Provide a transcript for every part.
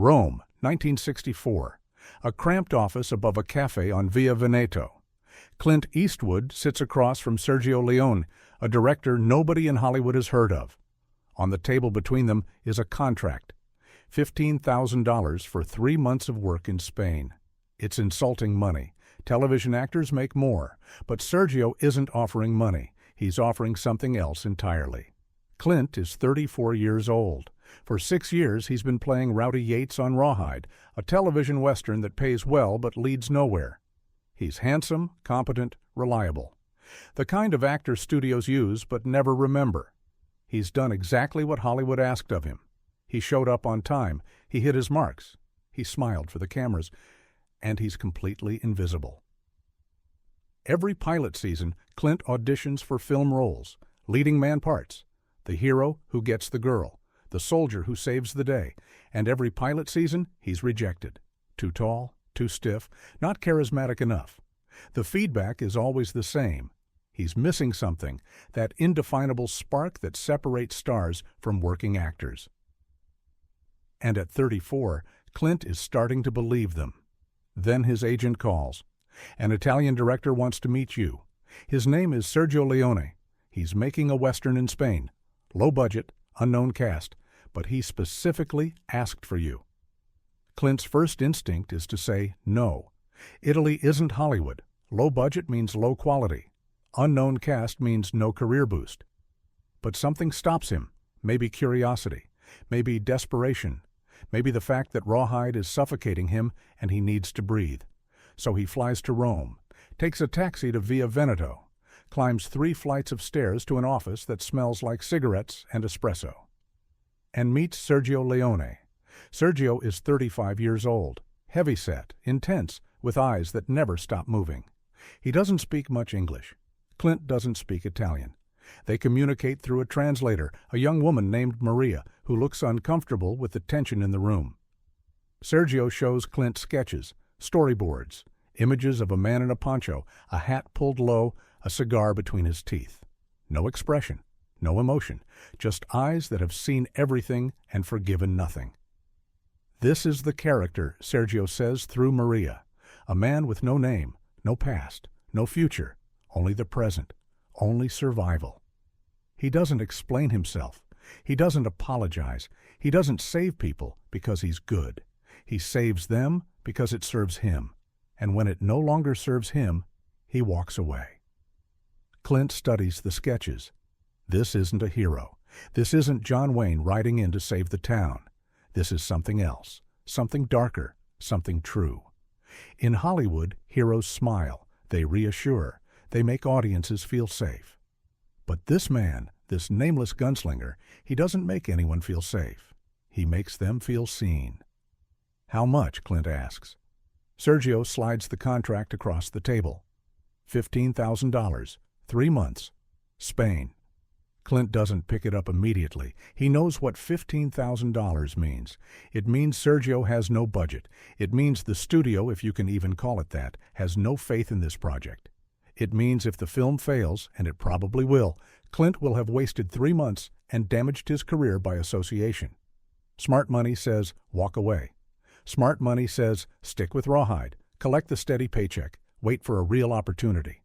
Rome, 1964. A cramped office above a cafe on Via Veneto. Clint Eastwood sits across from Sergio Leone, a director nobody in Hollywood has heard of. On the table between them is a contract. $15,000 for 3 months of work in Spain. It's insulting money. Television actors make more, but Sergio isn't offering money. He's offering something else entirely. Clint is 34 years old. For 6 years, he's been playing Rowdy Yates on Rawhide, a television western that pays well but leads nowhere. He's handsome, competent, reliable. The kind of actor studios use but never remember. He's done exactly what Hollywood asked of him. He showed up on time. He hit his marks. He smiled for the cameras. And he's completely invisible. Every pilot season, Clint auditions for film roles, leading man parts, the hero who gets the girl, the soldier who saves the day, and every pilot season, he's rejected. Too tall, too stiff, not charismatic enough. The feedback is always the same. He's missing something, that indefinable spark that separates stars from working actors. And at 34, Clint is starting to believe them. Then his agent calls. An Italian director wants to meet you. His name is Sergio Leone. He's making a western in Spain. Low budget, unknown cast, but he specifically asked for you. Clint's first instinct is to say no. Italy isn't Hollywood. Low budget means low quality. Unknown cast means no career boost. But something stops him. Maybe curiosity. Maybe desperation. Maybe the fact that Rawhide is suffocating him and he needs to breathe. So he flies to Rome, takes a taxi to Via Veneto, climbs 3 flights of stairs to an office that smells like cigarettes and espresso, and meets Sergio Leone. Sergio is 35 years old, heavyset, intense, with eyes that never stop moving. He doesn't speak much English. Clint doesn't speak Italian. They communicate through a translator, a young woman named Maria, who looks uncomfortable with the tension in the room. Sergio shows Clint sketches, storyboards, images of a man in a poncho, a hat pulled low, a cigar between his teeth. No expression, no emotion, just eyes that have seen everything and forgiven nothing. This is the character, Sergio says through Maria, a man with no name, no past, no future, only the present, only survival. He doesn't explain himself. He doesn't apologize. He doesn't save people because he's good. He saves them because it serves him. And when it no longer serves him, he walks away. Clint studies the sketches. This isn't a hero. This isn't John Wayne riding in to save the town. This is something else, something darker, something true. In Hollywood, heroes smile. They reassure. They make audiences feel safe. But this man, this nameless gunslinger, he doesn't make anyone feel safe. He makes them feel seen. How much? Clint asks. Sergio slides the contract across the table. $15,000, 3 months, Spain. Clint doesn't pick it up immediately. He knows what $15,000 means. It means Sergio has no budget. It means the studio, if you can even call it that, has no faith in this project. It means if the film fails, and it probably will, Clint will have wasted 3 months and damaged his career by association. Smart money says, walk away. Smart money says, stick with Rawhide, collect the steady paycheck, wait for a real opportunity.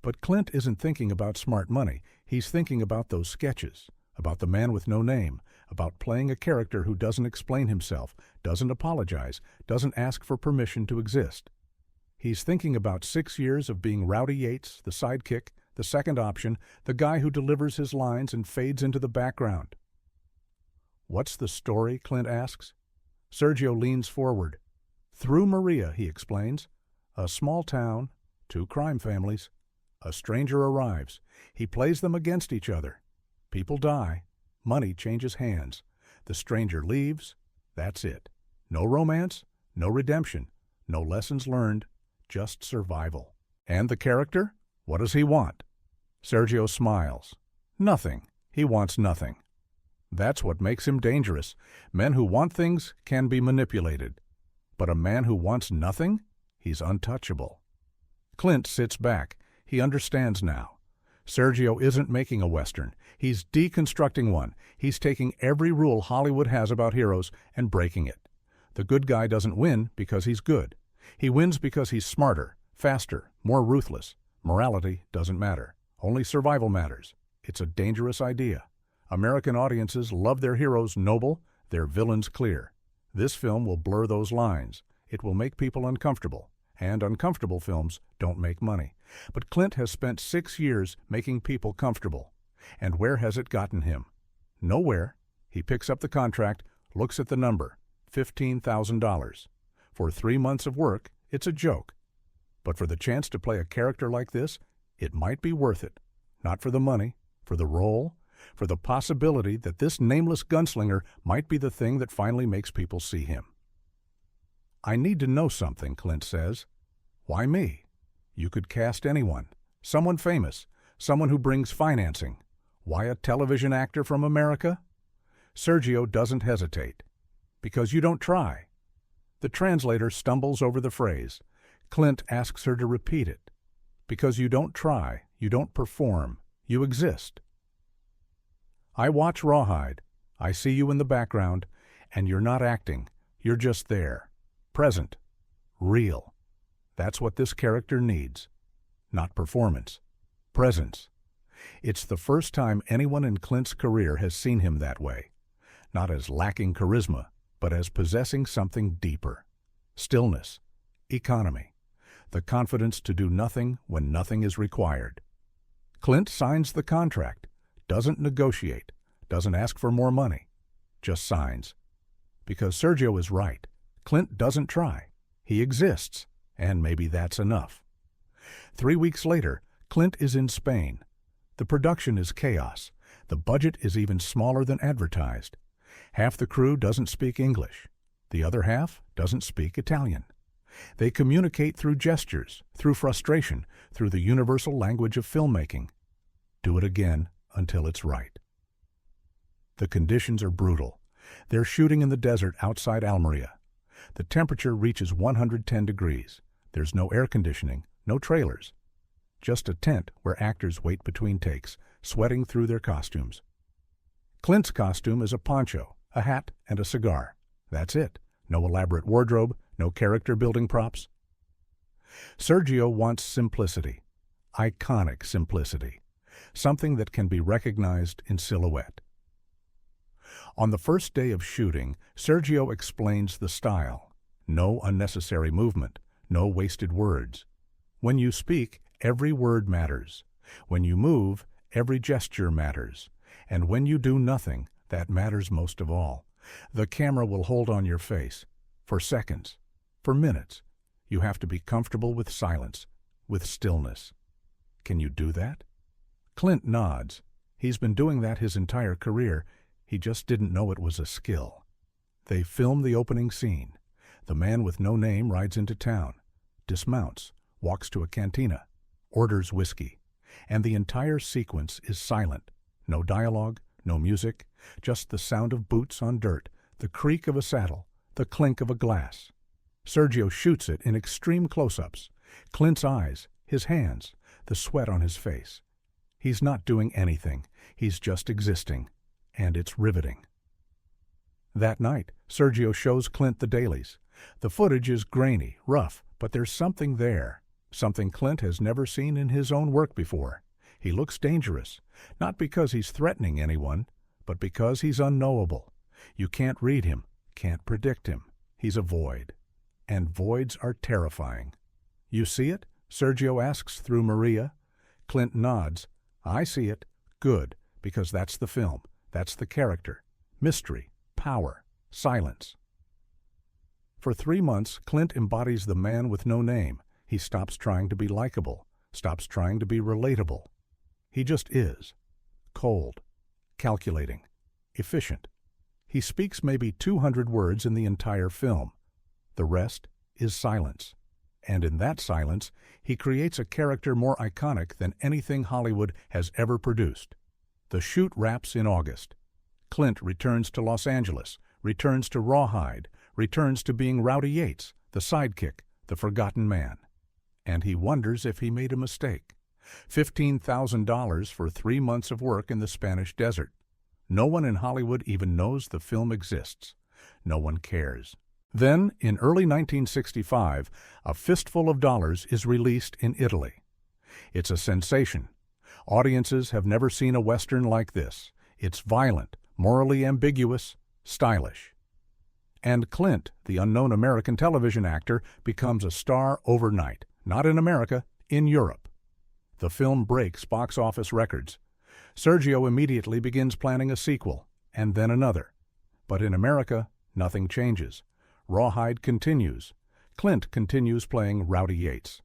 But Clint isn't thinking about smart money. He's thinking about those sketches, about the man with no name, about playing a character who doesn't explain himself, doesn't apologize, doesn't ask for permission to exist. He's thinking about 6 years of being Rowdy Yates, the sidekick, the second option, the guy who delivers his lines and fades into the background. What's the story? Clint asks. Sergio leans forward. Through Maria, he explains. A small town, 2 crime families. A stranger arrives. He plays them against each other. People die. Money changes hands. The stranger leaves. That's it. No romance, no redemption, no lessons learned, just survival. And the character? What does he want? Sergio smiles. Nothing. He wants nothing. That's what makes him dangerous. Men who want things can be manipulated. But a man who wants nothing? He's untouchable. Clint sits back. He understands now. Sergio isn't making a Western. He's deconstructing one. He's taking every rule Hollywood has about heroes and breaking it. The good guy doesn't win because he's good. He wins because he's smarter, faster, more ruthless. Morality doesn't matter. Only survival matters. It's a dangerous idea. American audiences love their heroes noble, their villains clear. This film will blur those lines. It will make people uncomfortable. And uncomfortable films don't make money. But Clint has spent 6 years making people comfortable. And where has it gotten him? Nowhere. He picks up the contract, looks at the number, $15,000. For 3 months of work, it's a joke. But for the chance to play a character like this, it might be worth it. Not for the money, for the role, for the possibility that this nameless gunslinger might be the thing that finally makes people see him. I need to know something, Clint says. Why me? You could cast anyone. Someone famous. Someone who brings financing. Why a television actor from America? Sergio doesn't hesitate. Because you don't try. The translator stumbles over the phrase. Clint asks her to repeat it. Because you don't try, you don't perform, you exist. I watch Rawhide. I see you in the background, and you're not acting. You're just there. Present. Real. That's what this character needs. Not performance. Presence. It's the first time anyone in Clint's career has seen him that way. Not as lacking charisma, but as possessing something deeper. Stillness. Economy. The confidence to do nothing when nothing is required. Clint signs the contract, doesn't negotiate, doesn't ask for more money, just signs. Because Sergio is right. Clint doesn't try. He exists, and maybe that's enough. 3 weeks later, Clint is in Spain. The production is chaos. The budget is even smaller than advertised. Half the crew doesn't speak English. The other half doesn't speak Italian. They communicate through gestures, through frustration, through the universal language of filmmaking. Do it again until it's right. The conditions are brutal. They're shooting in the desert outside Almeria. The temperature reaches 110 degrees. There's no air conditioning, no trailers. Just a tent where actors wait between takes, sweating through their costumes. Clint's costume is a poncho, a hat, and a cigar. That's it. No elaborate wardrobe, no character-building props. Sergio wants simplicity. Iconic simplicity. Something that can be recognized in silhouette. On the first day of shooting, Sergio explains the style. No unnecessary movement, no wasted words. When you speak, every word matters. When you move, every gesture matters. And when you do nothing, that matters most of all. The camera will hold on your face. For seconds. For minutes. You have to be comfortable with silence, with stillness. Can you do that? Clint nods. He's been doing that his entire career. He just didn't know it was a skill. They film the opening scene. The man with no name rides into town, dismounts, walks to a cantina, orders whiskey, and the entire sequence is silent. No dialogue, no music, just the sound of boots on dirt, the creak of a saddle, the clink of a glass. Sergio shoots it in extreme close-ups. Clint's eyes, his hands, the sweat on his face. He's not doing anything. He's just existing. And it's riveting. That night, Sergio shows Clint the dailies. The footage is grainy, rough, but there's something there. Something Clint has never seen in his own work before. He looks dangerous, not because he's threatening anyone, but because he's unknowable. You can't read him, can't predict him. He's a void. And voids are terrifying. You see it? Sergio asks through Maria. Clint nods. I see it. Good, because that's the film. That's the character. Mystery, power, silence. For 3 months, Clint embodies the man with no name. He stops trying to be likable, stops trying to be relatable. He just is. Cold, calculating, efficient. He speaks maybe 200 words in the entire film. The rest is silence. And in that silence, he creates a character more iconic than anything Hollywood has ever produced. The shoot wraps in August. Clint returns to Los Angeles, returns to Rawhide, returns to being Rowdy Yates, the sidekick, the forgotten man. And he wonders if he made a mistake. $15,000 for 3 months of work in the Spanish desert. No one in Hollywood even knows the film exists. No one cares. Then, in early 1965, A Fistful of Dollars is released in Italy. It's a sensation. Audiences have never seen a Western like this. It's violent, morally ambiguous, stylish. And Clint, the unknown American television actor, becomes a star overnight, not in America, in Europe. The film breaks box office records. Sergio immediately begins planning a sequel, and then another. But in America, nothing changes. Rawhide continues. Clint continues playing Rowdy Yates.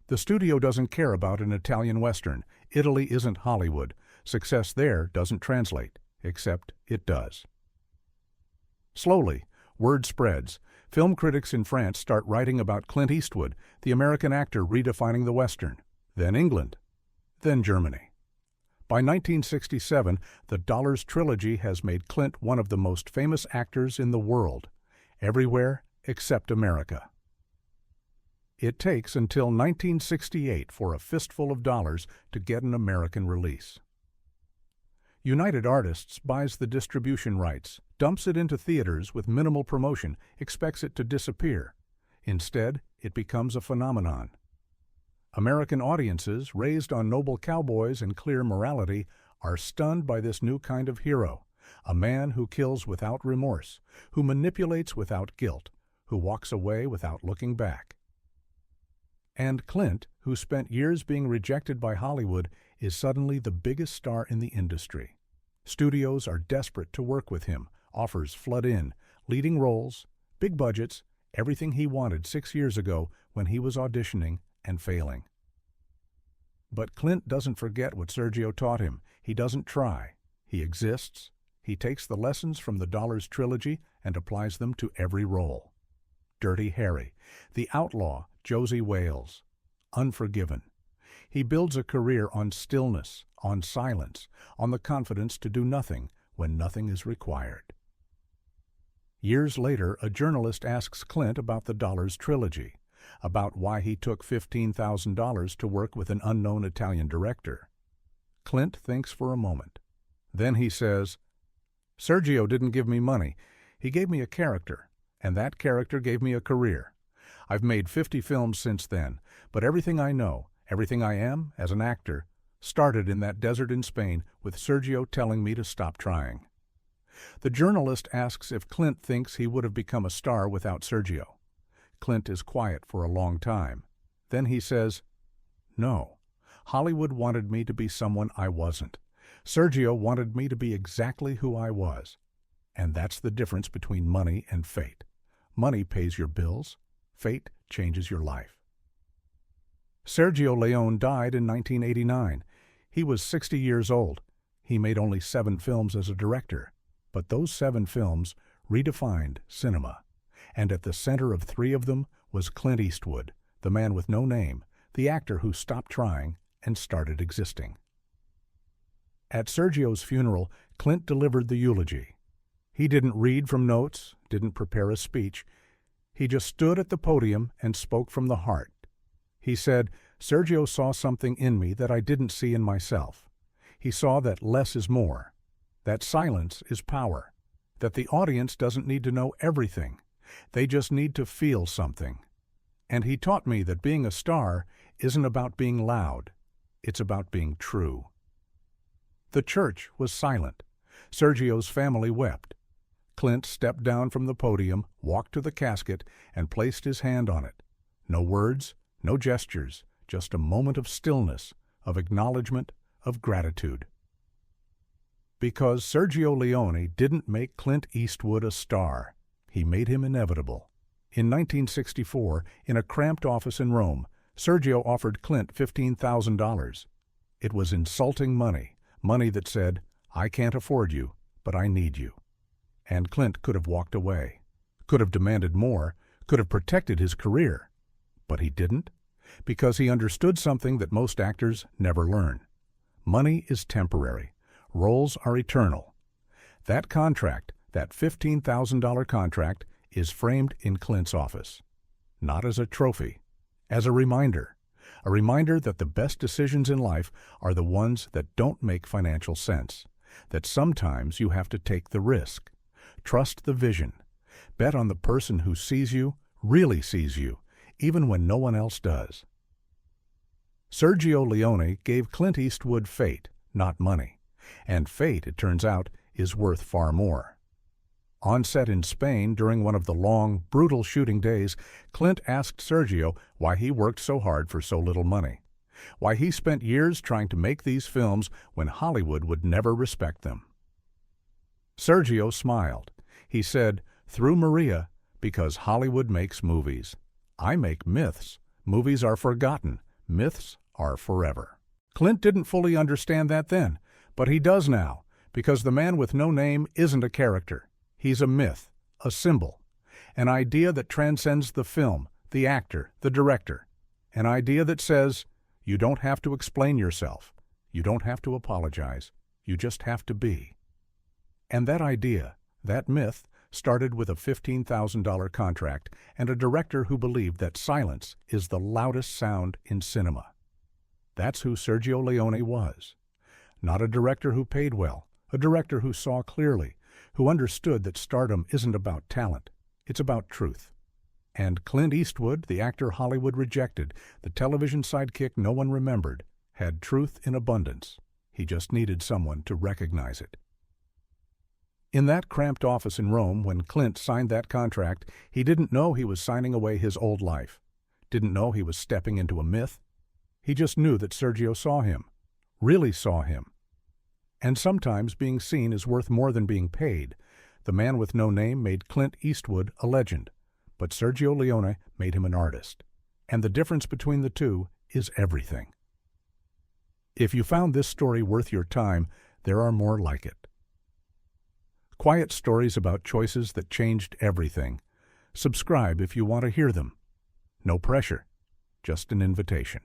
The studio doesn't care about an Italian Western. Italy isn't Hollywood. Success there doesn't translate, except it does. Slowly, word spreads. Film critics in France start writing about Clint Eastwood, the American actor redefining the Western. Then England. Then Germany. By 1967, the Dollars trilogy has made Clint one of the most famous actors in the world, everywhere except America. It takes until 1968 for A Fistful of Dollars to get an American release. United Artists buys the distribution rights, dumps it into theaters with minimal promotion, expects it to disappear. Instead, it becomes a phenomenon. American audiences, raised on noble cowboys and clear morality, are stunned by this new kind of hero, a man who kills without remorse, who manipulates without guilt, who walks away without looking back. And Clint, who spent years being rejected by Hollywood, is suddenly the biggest star in the industry. Studios are desperate to work with him, offers flood in, leading roles, big budgets, everything he wanted 6 years ago when he was auditioning and failing. But Clint doesn't forget what Sergio taught him. He doesn't try. He exists. He takes the lessons from the Dollars trilogy and applies them to every role. Dirty Harry, the outlaw Josie Wales, Unforgiven. He builds a career on stillness, on silence, on the confidence to do nothing when nothing is required. Years later, a journalist asks Clint about the Dollars trilogy, about why he took $15,000 to work with an unknown Italian director. Clint thinks for a moment. Then he says, "Sergio didn't give me money. He gave me a character, and that character gave me a career. I've made 50 films since then, but everything I know, everything I am as an actor, started in that desert in Spain with Sergio telling me to stop trying." The journalist asks if Clint thinks he would have become a star without Sergio. Clint is quiet for a long time. Then he says, "No, Hollywood wanted me to be someone I wasn't. Sergio wanted me to be exactly who I was. And that's the difference between money and fate. Money pays your bills. Fate changes your life." Sergio Leone died in 1989. He was 60 years old. He made only 7 films as a director, but those 7 films redefined cinema. And at the center of 3 of them was Clint Eastwood, the man with no name, the actor who stopped trying and started existing. At Sergio's funeral, Clint delivered the eulogy. He didn't read from notes, didn't prepare a speech. He just stood at the podium and spoke from the heart. He said, "Sergio saw something in me that I didn't see in myself. He saw that less is more, that silence is power, that the audience doesn't need to know everything. They just need to feel something. And he taught me that being a star isn't about being loud. It's about being true." The church was silent. Sergio's family wept. Clint stepped down from the podium, walked to the casket, and placed his hand on it. No words, no gestures, just a moment of stillness, of acknowledgement, of gratitude. Because Sergio Leone didn't make Clint Eastwood a star. He made him inevitable. In 1964, in a cramped office in Rome, Sergio offered Clint $15,000. It was insulting money, money that said, "I can't afford you, but I need you." And Clint could have walked away, could have demanded more, could have protected his career. But he didn't, because he understood something that most actors never learn. Money is temporary. Roles are eternal. That contract, that $15,000 contract, is framed in Clint's office. Not as a trophy, as a reminder that the best decisions in life are the ones that don't make financial sense, that sometimes you have to take the risk. Trust the vision. Bet on the person who sees you, really sees you, even when no one else does. Sergio Leone gave Clint Eastwood fate, not money. And fate, it turns out, is worth far more. On set in Spain during one of the long, brutal shooting days, Clint asked Sergio why he worked so hard for so little money, why he spent years trying to make these films when Hollywood would never respect them. Sergio smiled. He said, "Through Maria, because Hollywood makes movies. I make myths. Movies are forgotten. Myths are forever." Clint didn't fully understand that then, but he does now, because the man with no name isn't a character. He's a myth, a symbol, an idea that transcends the film, the actor, the director, an idea that says, you don't have to explain yourself, you don't have to apologize, you just have to be. And that idea, that myth, started with a $15,000 contract and a director who believed that silence is the loudest sound in cinema. That's who Sergio Leone was. Not a director who paid well, a director who saw clearly, who understood that stardom isn't about talent, it's about truth. And Clint Eastwood, the actor Hollywood rejected, the television sidekick no one remembered, had truth in abundance. He just needed someone to recognize it. In that cramped office in Rome, when Clint signed that contract, he didn't know he was signing away his old life, didn't know he was stepping into a myth. He just knew that Sergio saw him, really saw him. And sometimes being seen is worth more than being paid. The man with no name made Clint Eastwood a legend, but Sergio Leone made him an artist. And the difference between the two is everything. If you found this story worth your time, there are more like it. Quiet stories about choices that changed everything. Subscribe if you want to hear them. No pressure, just an invitation.